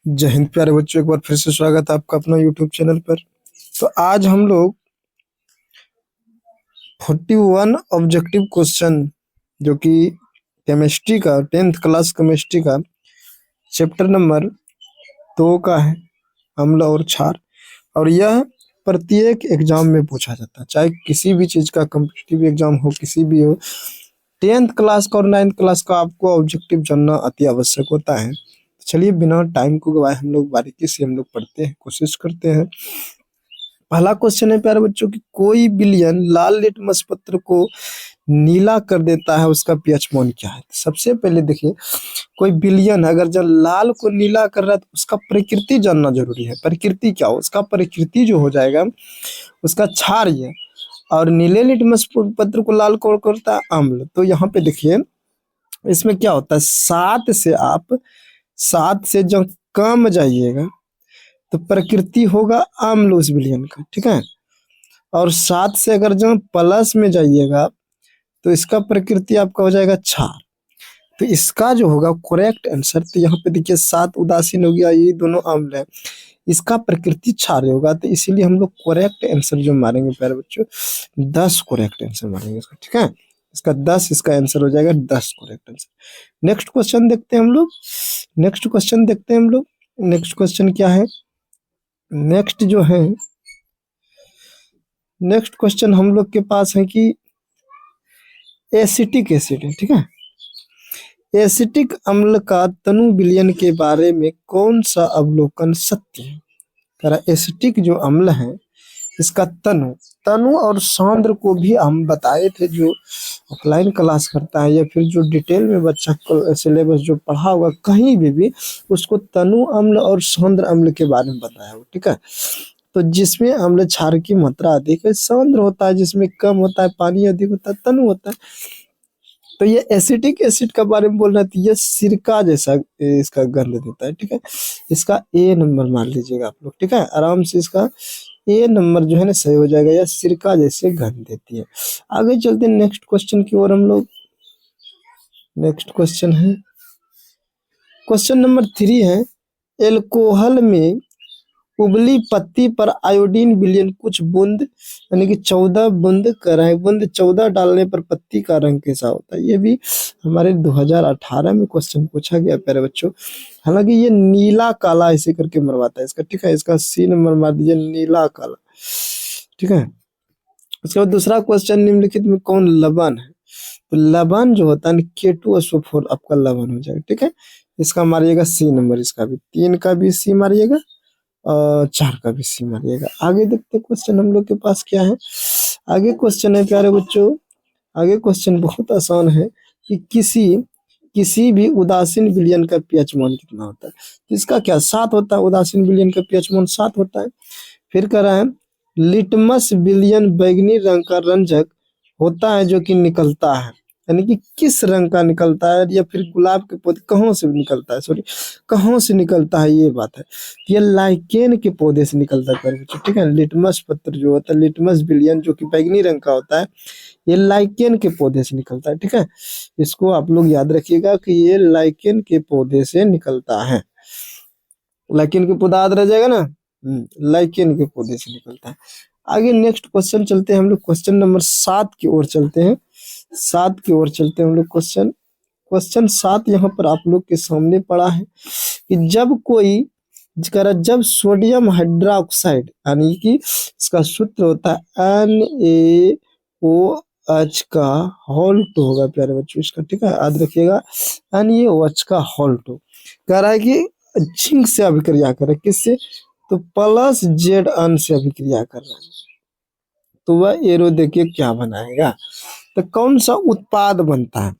जय हिंद प्यारे बच्चों, एक बार फिर से स्वागत है आपका अपना यूट्यूब चैनल पर। तो आज हम लोग 41 ऑब्जेक्टिव क्वेश्चन जो कि केमिस्ट्री का 10th क्लास केमिस्ट्री का चैप्टर नंबर 2 का है, अम्ल और क्षार। और यह प्रत्येक एग्जाम में पूछा जाता है, चाहे किसी भी चीज का कॉम्पिटिटिव एग्जाम हो, किसी भी हो। 10th क्लास का और 9th क्लास का आपको ऑब्जेक्टिव जानना अति आवश्यक होता है। चलिए बिना टाइम को गवाए हम लोग बारीकी से हम लोग पढ़ते हैं, कोशिश करते हैं। पहला क्वेश्चन है प्यारे बच्चों की, कोई विलयन लाल लिटमस पत्र को नीला कर देता है, उसका पीएच मान क्या है। सबसे पहले देखिए, कोई विलयन अगर जब लाल को नीला कर रहा है तो उसका प्रकृति जानना जरूरी है। प्रकृति क्या हो, उसका प्रकृति जो हो जाएगा उसका क्षारीय, और नीले लिटमस पत्र को लाल कौन करता है, अम्ल। तो यहाँ पे देखिए इसमें क्या होता है, 7 से जब कम जाइएगा तो प्रकृति होगा अम्ल उस विलयन का, ठीक है। और 7 से अगर जब प्लस में जाइएगा तो इसका प्रकृति आपका हो जाएगा क्षार। तो इसका जो होगा करेक्ट आंसर, तो यहाँ पे देखिए 7 उदासीन हो गया, ये दोनों अम्ल है, इसका प्रकृति क्षार होगा। तो इसीलिए हम लोग करेक्ट आंसर जो मारेंगे प्यारे बच्चों, 10 करेक्ट आंसर मारेंगे इसका, ठीक है। इसका 10, इसका आंसर हो जाएगा 10 करेक्ट आंसर। नेक्स्ट क्वेश्चन देखते हैं हम लोग। नेक्स्ट क्वेश्चन क्या है, नेक्स्ट क्वेश्चन हम लोग के पास है कि एसिटिक एसिड है, ठीक है। एसिटिक अम्ल का तनु विलयन के बारे में कौन सा अवलोकन सत्य है। कह रहा एसिटिक जो अम्ल है इसका तनु और सांद्र को भी हम बताए थे, जो ऑफलाइन क्लास करता है या फिर जो डिटेल में बच्चा सिलेबस जो पढ़ा होगा कहीं भी उसको तनु अम्ल और सांद्र अम्ल के बारे में बताया हो, ठीक है। तो जिसमें अम्ल क्षार की मात्रा अधिक है सांद्र होता है, जिसमें कम होता है पानी अधिक होता है तनु होता है। तो ये एसिटिक एसिड के बारे में बोल रहा है, तो ये सिरका जैसा इसका गंध देता है, ठीक है। इसका ए नंबर मान लीजिएगा आप लोग, ठीक है। आराम से इसका ए नंबर जो है ना सही हो जाएगा, या सिरका जैसे गंध देती है। आगे चलते हैं नेक्स्ट क्वेश्चन की ओर हम लोग। नेक्स्ट क्वेश्चन है क्वेश्चन नंबर 3 है, एल्कोहल में उबली पत्ती पर आयोडीन विलयन कुछ बूंद यानी कि 14 बूंद कर रहा है, बूंद 14 डालने पर पत्ती का रंग कैसा होता है। ये भी हमारे 2018 में क्वेश्चन पूछा गया प्यारे बच्चों। हालांकि ये नीला काला ऐसे करके मरवाता है इसका, ठीक है। इसका सी नंबर मार दीजिए, नीला काला, ठीक है। उसके बाद दूसरा क्वेश्चन, निम्नलिखित में कौन लवण है। तो लवण जो होता है K2SO4 आपका लवण हो जाएगा, ठीक है। इसका मारिएगा सी नंबर, इसका भी 3 का भी सी मारिएगा और 4 का भी सी मारिएगा। आगे देखते हैं क्वेश्चन हम लोग के पास क्या है। आगे क्वेश्चन है प्यारे बच्चों, आगे क्वेश्चन बहुत आसान है कि किसी भी उदासीन विलयन का पीएच मान कितना होता है। तो इसका क्या 7 होता है, उदासीन विलयन का पीएच मान 7 होता है। फिर कह रहा है लिटमस विलयन बैगनी रंग का रंजक होता है जो कि निकलता है, यानी कि किस रंग का निकलता है, या फिर गुलाब के पौधे कहाँ से निकलता है, सॉरी कहाँ से निकलता है, ये बात है। ये लाइकेन के पौधे से निकलता है बच्चों, ठीक है। लिटमस पत्र जो होता है, लिटमस विलयन जो कि बैगनी रंग का होता है, ये लाइकेन के पौधे से निकलता है, ठीक है। इसको आप लोग याद रखिएगा कि ये लाइकेन के पौधे से निकलता है। लाइकेन के पौधा याद रह जाएगा ना, लाइकेन के पौधे से निकलता है। आगे नेक्स्ट क्वेश्चन चलते हैं हम लोग, क्वेश्चन नंबर 7 की ओर चलते हैं। 7 की ओर चलते हैं हम लोग। क्वेश्चन 7 यहाँ पर आप लोग के सामने पड़ा है कि जब सोडियम हाइड्रोक्साइड यानी कि इसका सूत्र होता है NaOH का हॉल्ट होगा प्यारे बच्चों इसका, ठीक है। याद रखिएगा NaOH का हॉल्ट कह रहा है कि जिंक से अभिक्रिया कर रहा है, किससे, तो प्लस Zn से अभिक्रिया कर रहा है। तो वह एरो देखिए क्या बनाएगा, तो कौन सा उत्पाद बनता है,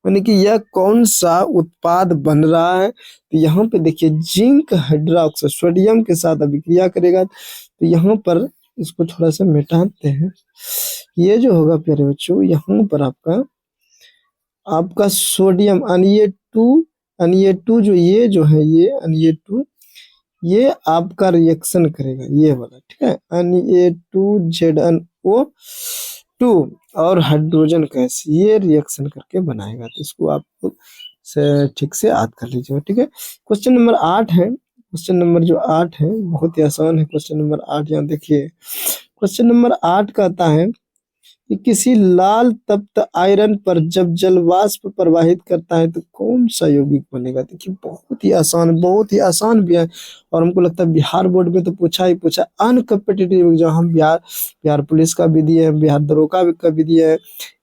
यानी कि यह कौन सा उत्पाद बन रहा है। तो यहाँ पे देखिए जिंक हाइड्रोक्साइड सोडियम के साथ अभिक्रिया करेगा, तो यहाँ पर इसको थोड़ा सा मिटाते हैं। ये जो होगा प्यारे बच्चों, यहाँ पर आपका सोडियम Na2 जो ये जो है ये Na2 ये आपका रिएक्शन करेगा ये वाला, ठीक है। Na2ZnO2 और हाइड्रोजन गैस ये रिएक्शन करके बनाएगा। तो इसको आप से ठीक से याद कर लीजिएगा, ठीक है। क्वेश्चन नंबर 8 है, क्वेश्चन नंबर जो 8 है बहुत ही आसान है। क्वेश्चन नंबर 8 यहाँ देखिए, क्वेश्चन नंबर 8 कहता है कि किसी लाल तप्त आयरन पर जब जल वाष्प प्रवाहित करता है तो कौन सा यौगिक बनेगा। देखिए बहुत ही आसान भी है, और हमको लगता है बिहार बोर्ड में तो पूछा ही पूछा। अनकम्पिटिटिव एग्जाम हम बिहार बिहार पुलिस का भी दिए हैं, बिहार दरोगा का भी दिए हैं,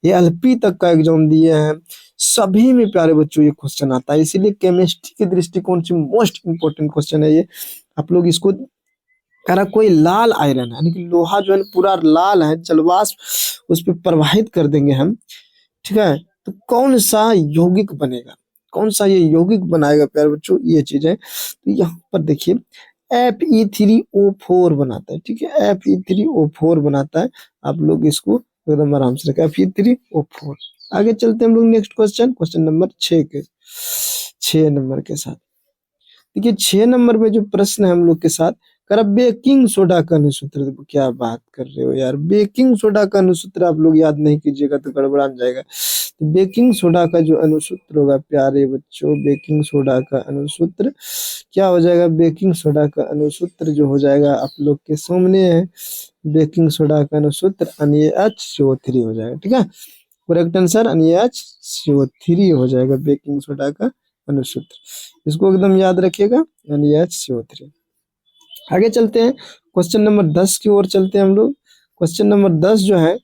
ये एलपी तक का एग्जाम दिए हैं, सभी में प्यारे बच्चों ये क्वेश्चन आता है। इसीलिए केमिस्ट्री के दृष्टिकोण से मोस्ट इंपोर्टेंट क्वेश्चन है ये। आप लोग इसको, कह रहा कोई लाल आयरन है, यानी कि लोहा जो है पूरा लाल है, जलवाष्प उस पर प्रवाहित कर देंगे हम, ठीक है, तो कौन सा यौगिक बनेगा, कौन सा ये यौगिक बनाएगा प्यारे बच्चों, ये चीज है। तो यहाँ पर देखिए Fe3O4 बनाता है, ठीक है, Fe3O4 बनाता है। आप लोग इसको एकदम आराम से रखें, Fe3O4। आगे चलते हैं हम लोग next question, question number 6 number के साथ। देखिए 6 नंबर में जो प्रश्न है हम लोग के साथ, कर बेकिंग सोडा का अनुसूत्र। क्या बात कर रहे हो यार, बेकिंग सोडा का अनुसूत्र आप लोग याद नहीं कीजिएगा तो गड़बड़ा जाएगा। तो बेकिंग सोडा का जो अनुसूत्र होगा प्यारे बच्चों, बेकिंग सोडा का अनुसूत्र क्या हो जाएगा, बेकिंग सोडा का अनुसूत्र जो हो जाएगा आप लोग के सामने है, बेकिंग सोडा का अनुसूत्र NaHCO3 हो जाएगा, ठीक है। करेक्ट आंसर NaHCO3 हो जाएगा बेकिंग सोडा का अनुसूत्र, इसको एकदम याद रखिएगा NaHCO3। आगे चलते हैं क्वेश्चन नंबर 10 की ओर चलते हैं हम लोग। क्वेश्चन नंबर 10 जो है,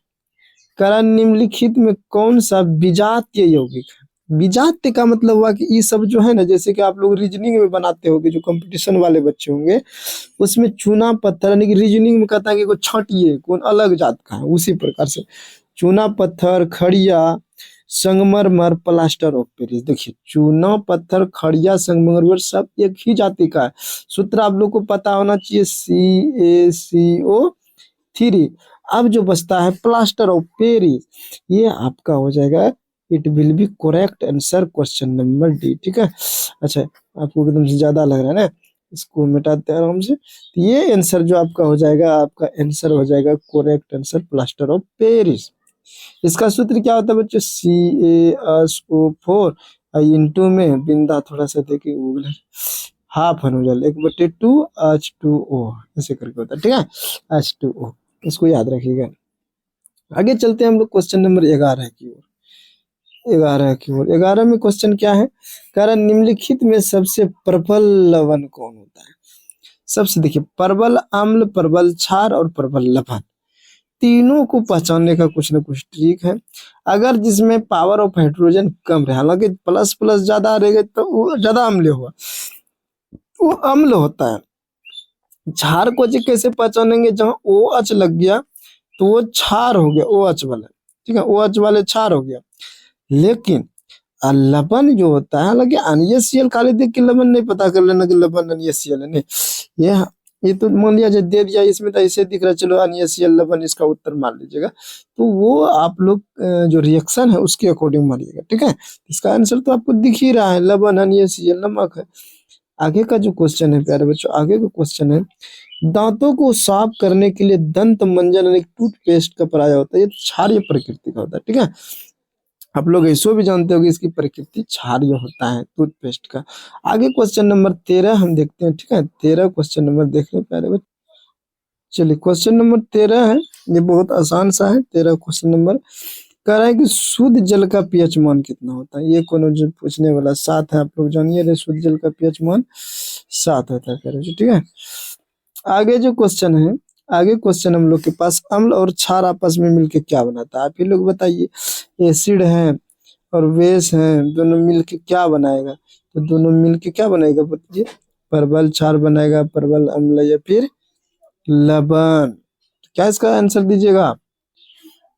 करा निम्नलिखित में कौन सा विजातीय यौगिक है। विजातीय का मतलब हुआ कि ये सब जो है ना, जैसे कि आप लोग रीजनिंग में बनाते होंगे, जो कंपटीशन वाले बच्चे होंगे उसमें चूना पत्थर, यानी कि रीजनिंग में कहता है कि कोई छांटिए कौन अलग जात का है, उसी प्रकार से चूना पत्थर, खड़िया, संगमरमर, प्लास्टर ऑफ पेरिस। देखिए चूना पत्थर, खड़िया, संगमरमर सब एक ही जाति का है। सूत्र आप लोग को पता होना चाहिए CaCO3। अब जो बचता है प्लास्टर ऑफ पेरिस, ये आपका हो जाएगा, it will be correct answer question number D, ठीक है। अच्छा आपको एकदम से ज्यादा लग रहा है ना, इसको मिटाते हैं आराम से। तो ये आंसर जो आपका हो जाएगा, आपका आंसर हो जाएगा correct answer plaster of Paris. इसका सूत्र क्या होता है बच्चों, CaSO4 इंटू में बिंदा थोड़ा सा देखिए गूगल, हाफ अनुजल 1/2 H2O ऐसे करके होता है, ठीक है, H2O, इसको याद रखिएगा। आगे चलते हैं हम लोग क्वेश्चन नंबर 11 की ओर। 11 में क्वेश्चन क्या है, कारण निम्नलिखित में सबसे प्रबल लवण कौन होता है। सबसे देखिए प्रबल अम्ल, प्रबल क्षार और प्रबल लवण, तीनों को पहचानने का कुछ ना कुछ ट्रिक है। अगर जिसमें पावर ऑफ हाइड्रोजन कम रहे, हालांकि प्लस प्लस ज्यादा रहेगा तो वो ज्यादा अम्ल होगा, वो अम्ल होता है। क्षार को जी कैसे पहचानेंगे, जहां OH लग गया तो वो क्षार हो गया, OH वाला, ठीक है, OH वाले क्षार हो गया। लेकिन लवण जो होता है, हालांकि NaCl खाली देख के लवण नहीं पता कर लेना कि लवण NaCl है, नहीं, ये तो मान लिया जो दे दिया इसमें तो ऐसे दिख रहा है, चलो NaCl लवण, इसका उत्तर मान लीजिएगा। तो वो आप लोग जो रिएक्शन है उसके अकॉर्डिंग मानिएगा, ठीक है। इसका आंसर तो आपको दिख ही रहा है, लवण NaCl नमक है। आगे का जो क्वेश्चन है प्यारे बच्चों, आगे का क्वेश्चन है, दांतों को साफ करने के लिए दंत मंजन यानी टूथपेस्ट का प्रयोग होता है, ये क्षारीय प्रकृति का होता है, ठीक है। आप लोग ऐसो भी जानते हो कि इसकी प्रकृति क्षारीय होता है टूथपेस्ट का। आगे क्वेश्चन नंबर 13 हम देखते हैं, ठीक है, 13 क्वेश्चन नंबर देख रहे हैं प्यारे बच्चे। चलिए क्वेश्चन नंबर 13 है, ये बहुत आसान सा है। 13 क्वेश्चन नंबर कह रहा है कि शुद्ध जल का पीएच मान कितना होता है। ये कौन जो पूछने वाला, 7 है, आप लोग जानिए रहे, शुद्ध जल का पीएच मान 7 होता है प्यारे बच्चे, ठीक है। आगे जो क्वेश्चन है, आगे क्वेश्चन हम लोग के पास, अम्ल और क्षार आपस में मिलके क्या बनाता है, आप ही लोग बताइए। एसिड है और बेस है, दोनों मिलके क्या बनाएगा, तो दोनों मिलके क्या बनाएगा बताइए, प्रबल क्षार बनाएगा, प्रबल अम्ल या फिर लवण। क्या इसका आंसर दीजिएगा आप,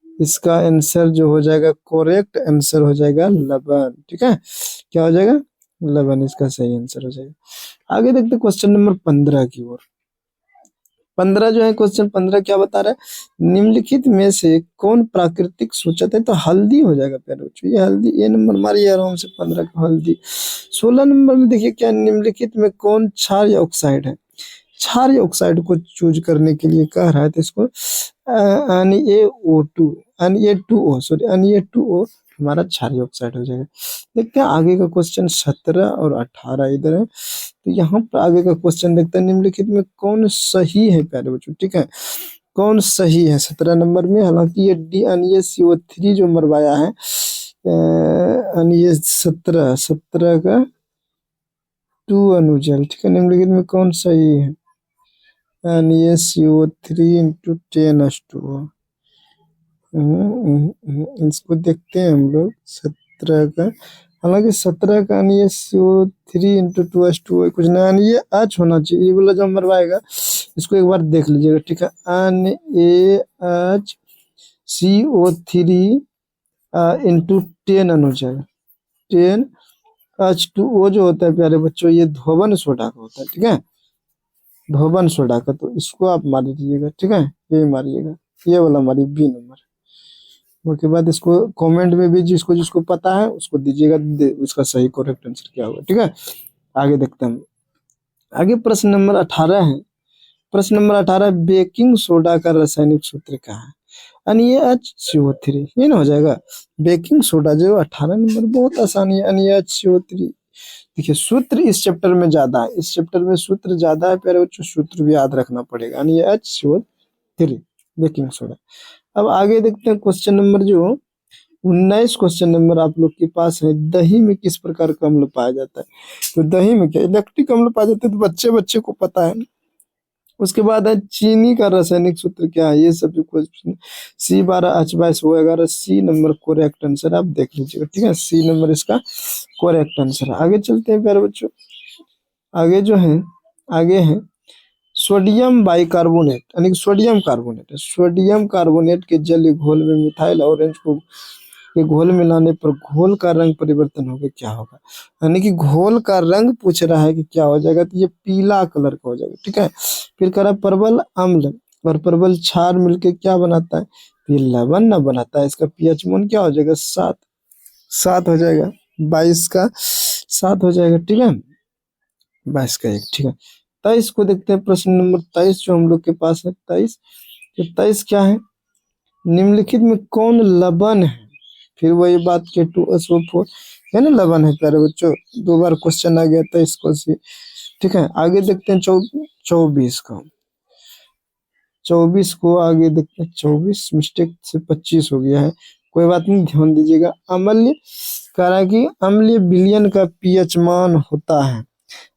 इसका आंसर जो हो जाएगा करेक्ट आंसर हो जाएगा लवण, ठीक है, क्या हो जाएगा, लवण इसका सही आंसर हो जाएगा। आगे देखते क्वेश्चन नंबर 15 की ओर। 15 जो है, क्वेश्चन 15 क्या बता रहा है, निम्नलिखित में से कौन प्राकृतिक सूचक है, तो हल्दी हो जाएगा प्यारे बच्चों, ये हल्दी, ये नंबर मारिए आराम से 15 का हल्दी। 16 नंबर में देखिए क्या, निम्नलिखित में कौन क्षारीय ऑक्साइड है। क्षारीय ऑक्साइड को चूज करने के लिए कह रहा है, तो इसको Na2O सॉरी Na2O हमारा क्षारीय ऑक्साइड हो जाएगा। देखते हैं आगे का क्वेश्चन 17 और 18 इधर है। तो यहाँ पर आगे का क्वेश्चन देखते हैं निम्नलिखित में कौन सही है प्यारे बच्चों, ठीक है, कौन सही है 17 नंबर में। हालांकि ये DnACO3 जो मरवाया है ये 17 का 2 अनुजल, ठीक है, निम्नलिखित में कौन सही है। NaCO3 into 10H2O। इसको देखते हैं हम लोग 17 का। हालांकि 17 का NaCO3 इंटू 2H2O कुछ नया नहीं, ये H होना चाहिए, ये वाला जो मरवाएगा इसको एक बार देख लीजिएगा, ठीक है। NaHCO3 इंटू 10 अनुजल 10H2O जो होता है प्यारे बच्चों, ये धोबन सोडा का होता है, ठीक है, धोबन सोडा का। तो इसको आप मार दीजिएगा, ठीक है, ये मारिएगा, ये वाला मारिए बी नंबर। उसके बाद इसको कमेंट में भी जिसको जिसको पता है उसको दीजिएगा, उसका सही करेक्ट आंसर क्या होगा, ठीक है। आगे देखते हैं, आगे प्रश्न नंबर 18 है। प्रश्न नंबर 18, बेकिंग सोडा का रासायनिक सूत्र क्या है। NaHCO3, ये ना हो जाएगा बेकिंग सोडा जो 18 नंबर, बहुत आसानी है NaHCO3। देखिए सूत्र इस चैप्टर में ज्यादा है, इस चैप्टर में सूत्र ज्यादा है प्यारे बच्चों, सूत्र भी याद रखना पड़ेगा। NaHCO3 baking soda. अब आगे देखते हैं क्वेश्चन नंबर जो 19 क्वेश्चन नंबर आप लोग के पास है, दही में किस प्रकार का अम्ल पाया जाता है। तो दही में क्या इलेक्ट्रिक अम्ल पाया जाता है, तो बच्चे बच्चे को पता है। उसके बाद है चीनी का रासायनिक सूत्र क्या है, ये सब question C12H22O11, C number correct answer आप देख लीजिएगा, ठीक है, सी नंबर इसका करेक्ट आंसर है। आगे चलते हैं प्यारे बच्चों, आगे जो है आगे है सोडियम बाइकार्बोनेट, यानी कि सोडियम कार्बोनेट है। सोडियम कार्बोनेट के जलीय घोल में मिथाइल ऑरेंज को के घोल मिलाने पर घोल का रंग परिवर्तन होगा, क्या होगा। यानी कि घोल का रंग पूछ रहा है कि क्या हो जाएगा, तो ये पीला कलर का हो जाएगा, ठीक है। फिर कह रहा है परवल अम्ल और परवल क्षार मिलके क्या बनाता है, तो ये लवण न बनाता है। इसका पीएच मान क्या हो जाएगा, 7 7 हो जाएगा, 22 का 7 हो जाएगा, ठीक है, 22 का 1, ठीक है। 23 को देखते हैं, प्रश्न नंबर 23 जो हम लोग के पास है 23। तो 23 क्या है, निम्नलिखित में कौन लवण है। फिर वही बात K2SO4 है ना, लवण है प्यारे बच्चों, 2 बार क्वेश्चन आ गया था इसको से, ठीक है। आगे देखते हैं 24 का, 24 को आगे देखते हैं, 24 मिस्टेक से 25 हो गया है, कोई बात नहीं, ध्यान दीजिएगा। अम्लीय कह रहा है कि अम्लीय विलयन का पीएच मान होता है।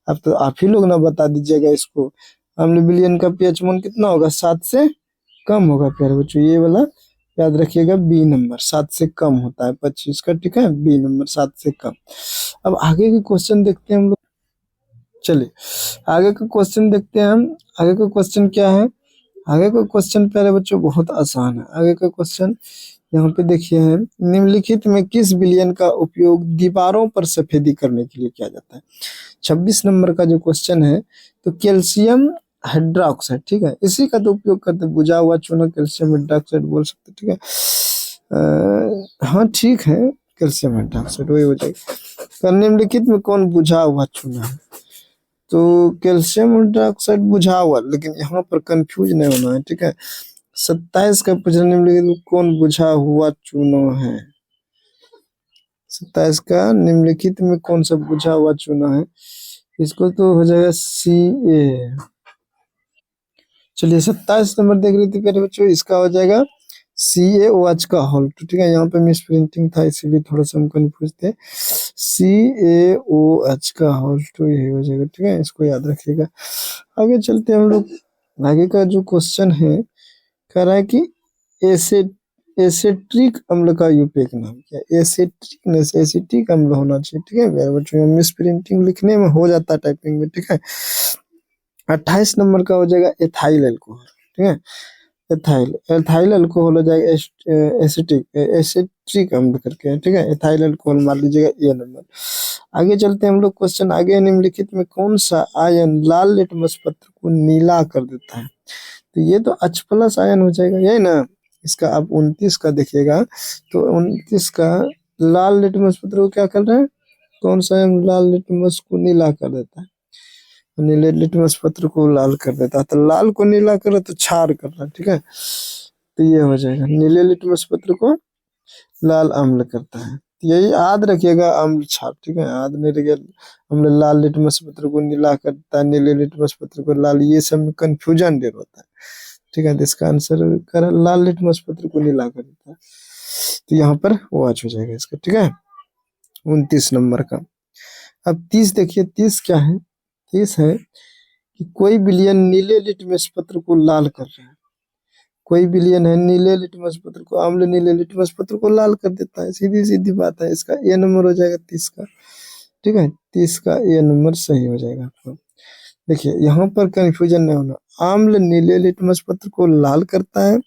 अब तो आप ही लोग ना बता दीजिएगा इसको, अम्लीय विलयन का पीएच मान कितना होगा, 7 से कम होगा प्यारे बच्चों, ये वाला याद रखिएगा, बी नंबर 7 से कम होता है 25 का, ठीक है, बी नंबर 7 से कम। अब आगे के क्वेश्चन देखते हैं हम लोग, चलिए आगे का क्वेश्चन देखते हैं हम। आगे का क्वेश्चन क्या है, आगे का क्वेश्चन प्यारे बच्चों बहुत आसान है। आगे का क्वेश्चन यहाँ पे देखिए है, निम्नलिखित में किस विलयन का उपयोग दीवारों पर सफेदी करने के लिए किया जाता है। 26 नंबर का जो क्वेश्चन है, तो कैल्शियम हाइड्रोक्साइड, ठीक है, इसी का तो उपयोग करते, बुझा हुआ चूना कैल्शियम हाइड्रोक्साइड बोल सकते, ठीक है। हाँ ठीक है, कैल्शियम हाइड्रोक्साइड वही हो जाएगा। निम्नलिखित में कौन बुझा हुआ चूना है, तो कैल्शियम हाइड्रोक्साइड बुझा हुआ, लेकिन यहाँ पर कंफ्यूज नहीं होना है, ठीक है। 27 का प्रश्न, निम्नलिखित में कौन बुझा हुआ चूना है। 27 का निम्नलिखित में कौन सा बुझा हुआ चूना है, इसको तो हो जाएगा Ca। चलिए 27 नंबर देख रहे थे प्यारे बच्चों, इसका हो जाएगा CaOH का होल, ठीक है, यहाँ पे मिस प्रिंटिंग था इसीलिए थोड़ा सा हम कंफ्यूज थे। CaOH का होल तो ये हो जाएगा, ठीक है, इसको याद रखिएगा। आगे चलते हैं हम लोग, आगे का जो क्वेश्चन है कह रहा है कि एसेट्रिक अम्ल का यूपेक नाम क्या है। एसिटिक अम्ल होना चाहिए, ठीक है प्यारे बच्चों, मिस प्रिंटिंग लिखने में हो जाता है टाइपिंग में, ठीक है। 28 नंबर का हो जाएगा एथाइल अल्कोहल, ठीक है, एथाइल अल्कोहल हो जाएगा एसिटिक अम्ल करके, ठीक है, एथाइल अल्कोहल मान लीजिएगा ये नंबर। आगे चलते हैं हम लोग, क्वेश्चन आगे, निम्नलिखित में कौन सा आयन लाल लिटमस पत्र को नीला कर देता है। तो ये तो H+ आयन हो जाएगा, यही ना। इसका आप 29 का देखिएगा, तो 29 का लाल लिटमस पत्र को क्या कर रहा है, कौन सा आयन लाल लिटमस को नीला कर देता है, नीले लिटमस पत्र को लाल कर देता है। तो लाल को नीला कर रहा है तो क्षार कर रहा है, ठीक है, तो ये हो जाएगा नीले लिटमस पत्र को लाल अम्ल करता है। यही याद रखिएगा, अम्ल छाप, ठीक है, याद नहीं रखिएगा। अम्ल लाल लिटमस पत्र को नीला करता है, नीले लिटमस पत्र को लाल, ये सब में कंफ्यूजन ढेर होता है, ठीक है। तो इसका आंसर कर लाल लिटमस पत्र को नीला कर देता है, तो यहाँ पर वॉच हो जाएगा इसका, ठीक है। 29 नंबर का। अब 30 देखिए, 30 क्या है? 30 है कि कोई विलयन नीले लिटमस पत्र को लाल कर रहा है। कोई विलयन है नीले लिटमस पत्र को, अम्ल नीले लिटमस पत्र को लाल कर देता है, सीधी सीधी बात है। इसका ए नंबर हो जाएगा 30 का, ठीक है। 30 का ए नंबर सही हो जाएगा आपका। देखिए यहाँ पर कंफ्यूजन नहीं होना, अम्ल नीले लिटमस पत्र को लाल करता है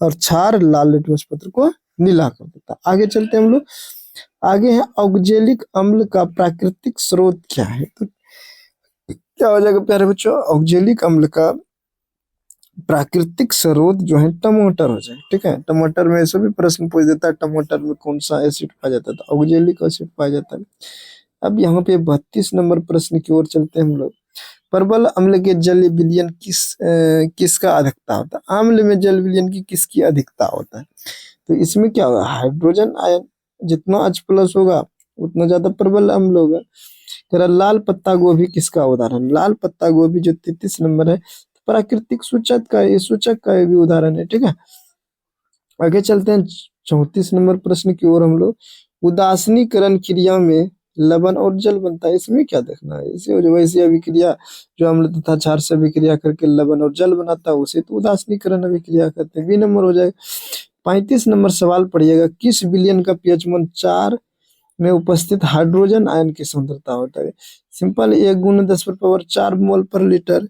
और क्षार लाल लिटमस पत्र को नीला कर देता है। आगे चलते हैं हम लोग। आगे है ऑक्जेलिक अम्ल का प्राकृतिक स्रोत क्या है? तो क्या हो जाएगा प्यारे बच्चों? ऑक्जेलिक अम्ल का प्राकृतिक स्रोत जो है टमाटर हो जाए, ठीक है। टमाटर में ऐसे भी प्रश्न पूछ देता है, टमाटर में कौन सा एसिड पाया जाता है? तो ऑक्जेलिक एसिड पाया जाता है। अब यहाँ पे 32 नंबर प्रश्न की ओर चलते हैं हम लोग। प्रबल अम्ल के जल विलयन किसका अधिकता होता है? अम्ल में जल विलयन की किसकी अधिकता होता है? तो इसमें क्या होगा? हाइड्रोजन आयन, जितना H+ होगा उतना ज्यादा प्रबल अम्ल होगा। तेरा लाल पत्ता गोभी किसका उदाहरण? लाल पत्ता गोभी जो 33 नंबर है, प्राकृतिक सूचक का ये भी उदाहरण है, ठीक है। आगे चलते हैं 34 नंबर प्रश्न की ओर हम लोग। उदासीनीकरण क्रिया में लवण और जल बनता है, इसमें क्या देखना है? इसे जो वैसी अभिक्रिया जो अम्ल तथा क्षार से अभिक्रिया करके लवण और जल बनाता है, उसे तो उदासीनीकरण अभिक्रिया कहते हैं। बी नंबर हो जाएगा। 35 नंबर सवाल पढ़िएगा। किस विलयन का pH मान 4 में उपस्थित हाइड्रोजन आयन की सांद्रता होता है? सिंपल, 1 × 10⁴ मोल पर लीटर।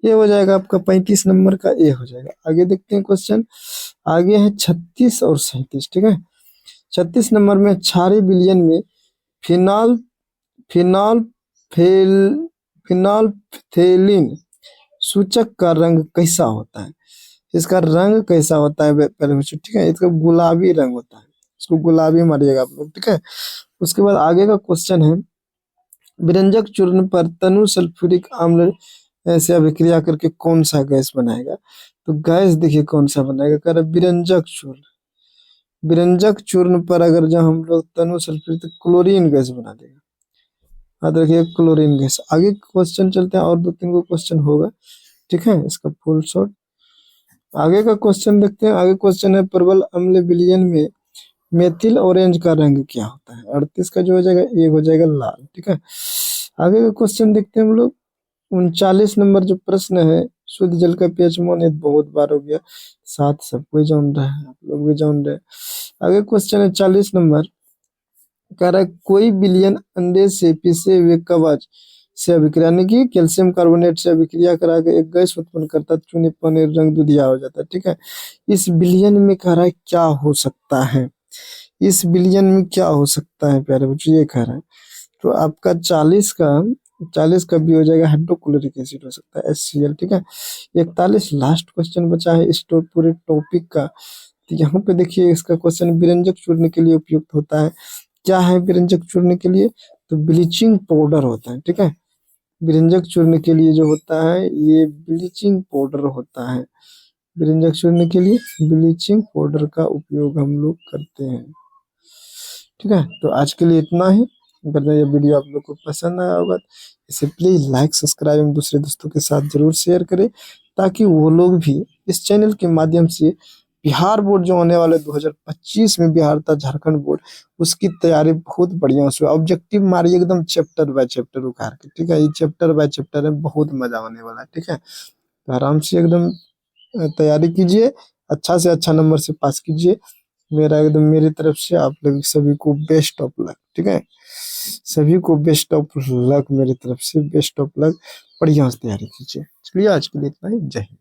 ये हो जाएगा आपका 35 नंबर का, ए हो जाएगा। आगे देखते हैं क्वेश्चन। आगे है 36 और 37, ठीक है। 36 नंबर में क्षारीय विलयन में फिनॉल फिनॉल फेल फिनॉल्फथेलिन सूचक का रंग कैसा होता है? इसका रंग कैसा होता है पहले बच्चों, ठीक है। इसका गुलाबी रंग होता है, इसको गुलाबी मारिएगा आप लोग, ठीक है। उसके बाद आगे का क्वेश्चन है, विरंजक चूर्ण पर तनु सल्फ्यूरिक अम्ल ऐसे अभिक्रिया करके कौन सा गैस बनाएगा? तो गैस देखिए कौन सा बनाएगा, कह रहा विरंजक चूर्ण। विरंजक चूर्ण पर अगर जब हम लोग तनु सल्फ्यूरिक, तो क्लोरीन गैस बना देगा, याद रखिए क्लोरीन गैस। आगे क्वेश्चन चलते हैं, और 2-3 को क्वेश्चन होगा, ठीक है। इसका फुल शॉट आगे का क्वेश्चन देखते हैं। आगे क्वेश्चन है, प्रबल अम्ल विलयन में मेथिल ऑरेंज का रंग क्या होता है? 38 का जो हो जाएगा, ये हो जाएगा लाल, ठीक है। आगे का क्वेश्चन देखते हैं हम लोग। 39 नंबर जो प्रश्न है, शुद्ध जल का pH मान, ये बहुत बार हो गया, 7 सब कोई जान रहा है, आप लोग भी जान रहे हैं। आगे क्वेश्चन है 40 नंबर, कह रहा है कोई विलयन अंडे से पिसे हुए कवच से अभिक्रिया, यानी कि कैल्शियम कार्बोनेट से अभिक्रिया करा के एक गैस उत्पन्न करता है, चूने पनीर रंग दुधिया हो जाता है, ठीक है। इस विलयन में कह रहा है क्या हो सकता है? इस विलयन में क्या हो सकता है प्यारे बच्चों, ये कह रहा है। तो आपका 40 का भी हो जाएगा, हाइड्रोक्लोरिक एसिड हो सकता है, HCl, ठीक है। 41 लास्ट क्वेश्चन बचा है इस पूरे टॉपिक का। तो यहाँ पे देखिए इसका क्वेश्चन, विरंजक चूर्ण के लिए उपयुक्त होता है। क्या है विरंजक चूर्ण के लिए? तो ब्लीचिंग पाउडर होता है, ठीक है। विरंजक चूर्ण के लिए जो होता है, ये ब्लीचिंग पाउडर होता है। विरंजक चूर्ण के लिए ब्लीचिंग पाउडर का उपयोग हम लोग करते हैं, ठीक है। तो आज के लिए इतना ही। अगर ये वीडियो आप लोग को पसंद आया होगा, इसे प्लीज लाइक, सब्सक्राइब एवं दूसरे दोस्तों के साथ जरूर शेयर करें, ताकि वो लोग भी इस चैनल के माध्यम से बिहार बोर्ड जो होने वाले 2025 में बिहार था, झारखंड बोर्ड, उसकी तैयारी बहुत बढ़िया से ऑब्जेक्टिव मारिए, एकदम चैप्टर बाय चैप्टर उखाड़ के, ठीक है। ये चैप्टर बाय चैप्टर है, बहुत मजा आने वाला है, ठीक है। तो आराम से एकदम तैयारी कीजिए, अच्छा से अच्छा नंबर से पास कीजिए। मेरी तरफ से आप लोग सभी को बेस्ट ऑफ लक, ठीक है। सभी को बेस्ट ऑफ लक, मेरी तरफ से बेस्ट ऑफ लक। बढ़िया से तैयारी कीजिए। चलिए आज के लिए इतना ही, जय हिंद।